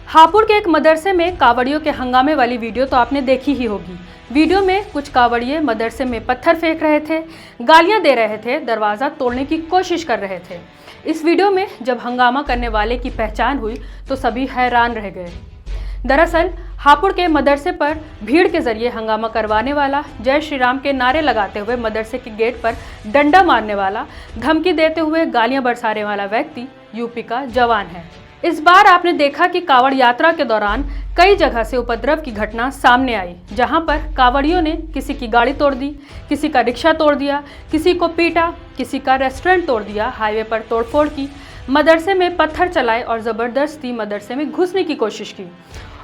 हापुड़ के एक मदरसे में कावड़ियों के हंगामे वाली वीडियो तो आपने देखी ही होगी। वीडियो में कुछ कावड़िए मदरसे में पत्थर फेंक रहे थे, गालियां दे रहे थे, दरवाज़ा तोड़ने की कोशिश कर रहे थे। इस वीडियो में जब हंगामा करने वाले की पहचान हुई तो सभी हैरान रह गए। दरअसल हापुड़ के मदरसे पर भीड़ के जरिए हंगामा करवाने वाला, जय श्री राम के नारे लगाते हुए मदरसे के गेट पर डंडा मारने वाला, धमकी देते हुए गालियां बरसाने वाला व्यक्ति यूपी का जवान है। इस बार आपने देखा कि कावड़ यात्रा के दौरान कई जगह से उपद्रव की घटना सामने आई, जहां पर कावड़ियों ने किसी की गाड़ी तोड़ दी, किसी का रिक्शा तोड़ दिया, किसी को पीटा, किसी का रेस्टोरेंट तोड़ दिया, हाईवे पर तोड़फोड़ की, मदरसे में पत्थर चलाए और ज़बरदस्ती मदरसे में घुसने की कोशिश की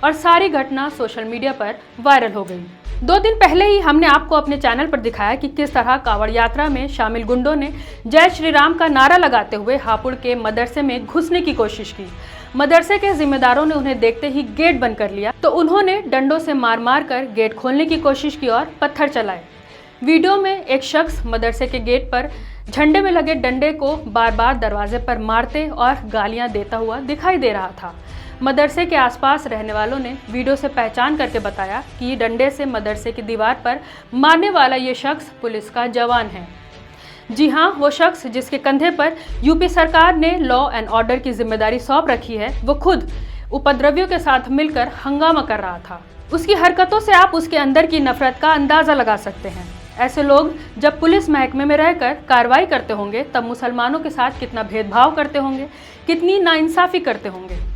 और सारी घटना सोशल मीडिया पर वायरल हो गई। 2 दिन पहले ही हमने आपको अपने चैनल पर दिखाया कि किस तरह कावड़ यात्रा में शामिल गुंडों ने जय श्री राम का नारा लगाते हुए हापुड़ के मदरसे में घुसने की कोशिश की। मदरसे के जिम्मेदारों ने उन्हें देखते ही गेट बंद कर लिया तो उन्होंने डंडों से मार मार कर गेट खोलने की कोशिश की और पत्थर चलाए। वीडियो में एक शख्स मदरसे के गेट पर झंडे में लगे डंडे को बार बार दरवाजे पर मारते और गालियां देता हुआ दिखाई दे रहा था। मदरसे के आसपास रहने वालों ने वीडियो से पहचान करके बताया कि ये डंडे से मदरसे की दीवार पर मारने वाला ये शख्स पुलिस का जवान है। जी हाँ, वो शख्स जिसके कंधे पर यूपी सरकार ने लॉ एंड ऑर्डर की जिम्मेदारी सौंप रखी है, वो खुद उपद्रवियों के साथ मिलकर हंगामा कर रहा था। उसकी हरकतों से आप उसके अंदर की नफरत का अंदाज़ा लगा सकते हैं। ऐसे लोग जब पुलिस महकमे में रहकर कार्रवाई करते होंगे तब मुसलमानों के साथ कितना भेदभाव करते होंगे, कितनी नाइंसाफ़ी करते होंगे।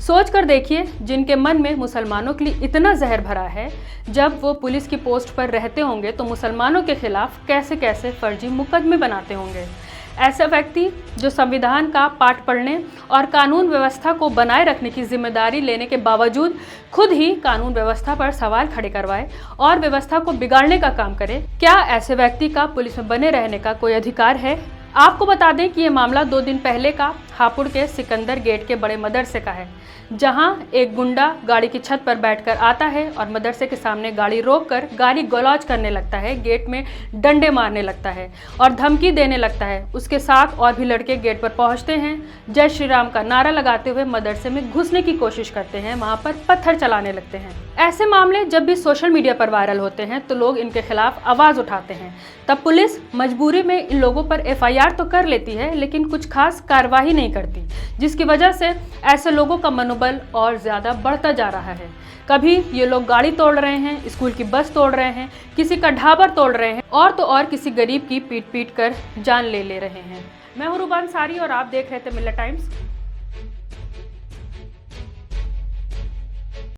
सोच कर देखिए, जिनके मन में मुसलमानों के लिए इतना जहर भरा है, जब वो पुलिस की पोस्ट पर रहते होंगे तो मुसलमानों के खिलाफ कैसे कैसे फर्जी मुकदमे बनाते होंगे। ऐसे व्यक्ति जो संविधान का पाठ पढ़ने और कानून व्यवस्था को बनाए रखने की जिम्मेदारी लेने के बावजूद खुद ही कानून व्यवस्था पर सवाल खड़े करवाए और व्यवस्था को बिगाड़ने का काम करे, क्या ऐसे व्यक्ति का पुलिस में बने रहने का कोई अधिकार है? आपको बता दें कि ये मामला 2 दिन पहले का हापुड़ के सिकंदर गेट के बड़े मदरसे का है, जहां एक गुंडा गाड़ी की छत पर बैठकर आता है और मदरसे के सामने गाड़ी रोककर गाली गलौज करने लगता है, गेट में डंडे मारने लगता है और धमकी देने लगता है। उसके साथ और भी लड़के गेट पर पहुंचते हैं, जय श्री राम का नारा लगाते हुए मदरसे में घुसने की कोशिश करते हैं, वहां पर पत्थर चलाने लगते हैं। ऐसे मामले जब भी सोशल मीडिया पर वायरल होते हैं तो लोग इनके खिलाफ आवाज़ उठाते हैं। तब पुलिस मजबूरी में इन लोगों पर FIR तो कर लेती है, लेकिन कुछ खास कार्रवाई नहीं करती, जिसकी वजह से ऐसे लोगों का मनोबल और ज़्यादा बढ़ता जा रहा है। कभी ये लोग गाड़ी तोड़ रहे हैं, स्कूल की बस तोड़ रहे हैं, किसी का ढाबा तोड़ रहे हैं और तो और किसी गरीब की पीट पीट कर जान ले रहे हैं। मैं हूँ रूबा अंसारी और आप देख रहे थे मिल्लत टाइम्स।